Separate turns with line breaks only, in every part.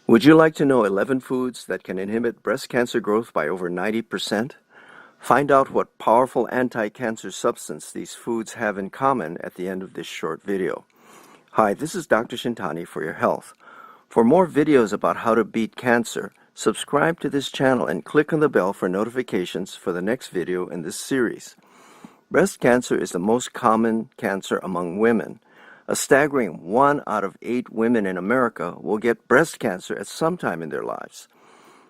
Would you like to know 11 foods that can inhibit breast cancer growth by over 90%? Find out what powerful anti-cancer substance these foods have in common at the end of this short video. Hi, this is Dr. Shintani for your health. For more videos about how to beat cancer, subscribe to this channel and click on the bell for notifications for the next video in this series. Breast cancer is the most common cancer among women. A staggering 1 out of 8 women in America will get breast cancer at some time in their lives.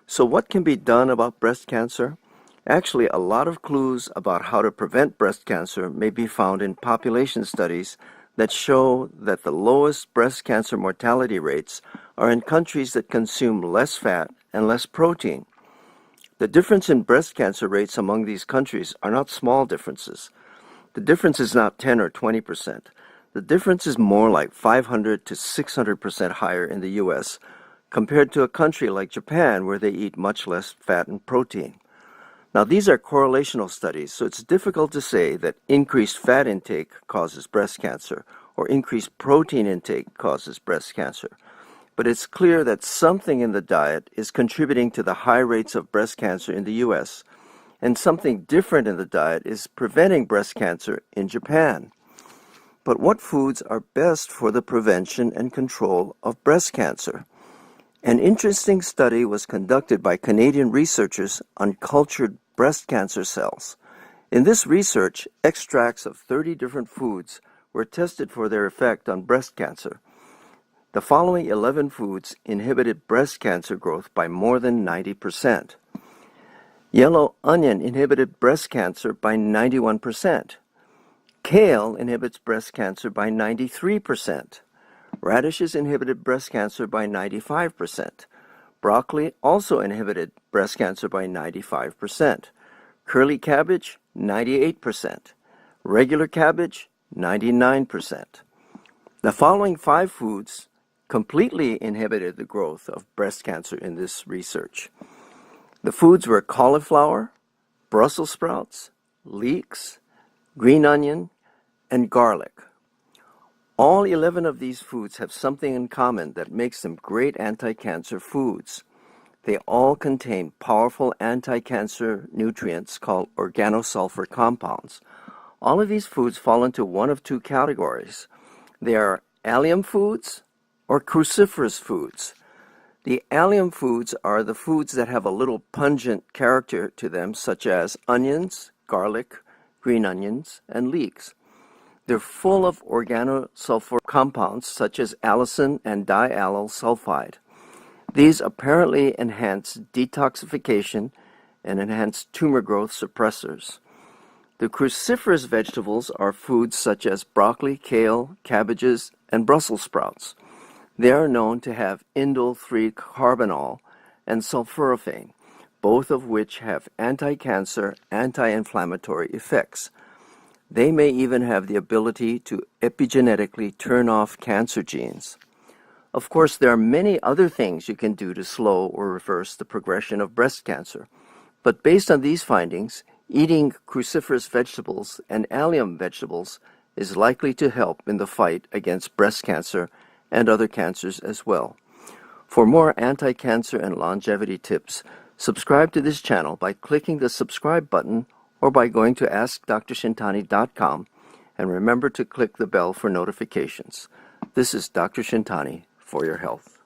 So what can be done about breast cancer? Actually, a lot of clues about how to prevent breast cancer may be found in population studies that show that the lowest breast cancer mortality rates are in countries that consume less fat and less protein. The difference in breast cancer rates among these countries are not small differences. The difference is not 10 or 20%. The difference is more like 500 to 600% higher in the U.S. compared to a country like Japan where they eat much less fat and protein. Now these are correlational studies, so it's difficult to say that increased fat intake causes breast cancer or increased protein intake causes breast cancer. But it's clear that something in the diet is contributing to the high rates of breast cancer in the U.S., and something different in the diet is preventing breast cancer in Japan. But what foods are best for the prevention and control of breast cancer? An interesting study was conducted by Canadian researchers on cultured breast cancer cells. In this research, extracts of 30 different foods were tested for their effect on breast cancer. The following 11 foods inhibited breast cancer growth by more than 90%. Yellow onion inhibited breast cancer by 91%. Kale inhibits breast cancer by 93%. Radishes inhibited breast cancer by 95%. Broccoli also inhibited breast cancer by 95%. Curly cabbage, 98%. Regular cabbage, 99%. The following 5 foods completely inhibited the growth of breast cancer in this research. The foods were cauliflower, Brussels sprouts, leeks, green onion, and garlic. All 11 of these foods have something in common that makes them great anti-cancer foods. They all contain powerful anti-cancer nutrients called organosulfur compounds. All of these foods fall into one of 2 categories. They are allium foods or cruciferous foods. The allium foods are the foods that have a little pungent character to them, such as onions, garlic, green onions, and leeks. They're full of organosulfur compounds such as allicin and diallyl sulfide. These apparently enhance detoxification and enhance tumor growth suppressors. The cruciferous vegetables are foods such as broccoli, kale, cabbages, and Brussels sprouts. They are known to have indole-3-carbinol and sulforaphane, both of which have anti-cancer, anti-inflammatory effects. They may even have the ability to epigenetically turn off cancer genes. Of course, there are many other things you can do to slow or reverse the progression of breast cancer. But based on these findings, eating cruciferous vegetables and allium vegetables is likely to help in the fight against breast cancer and other cancers as well. For more anti-cancer and longevity tips, subscribe to this channel by clicking the subscribe button or by going to AskDrShintani.com, and remember to click the bell for notifications. This is Dr. Shintani for your health.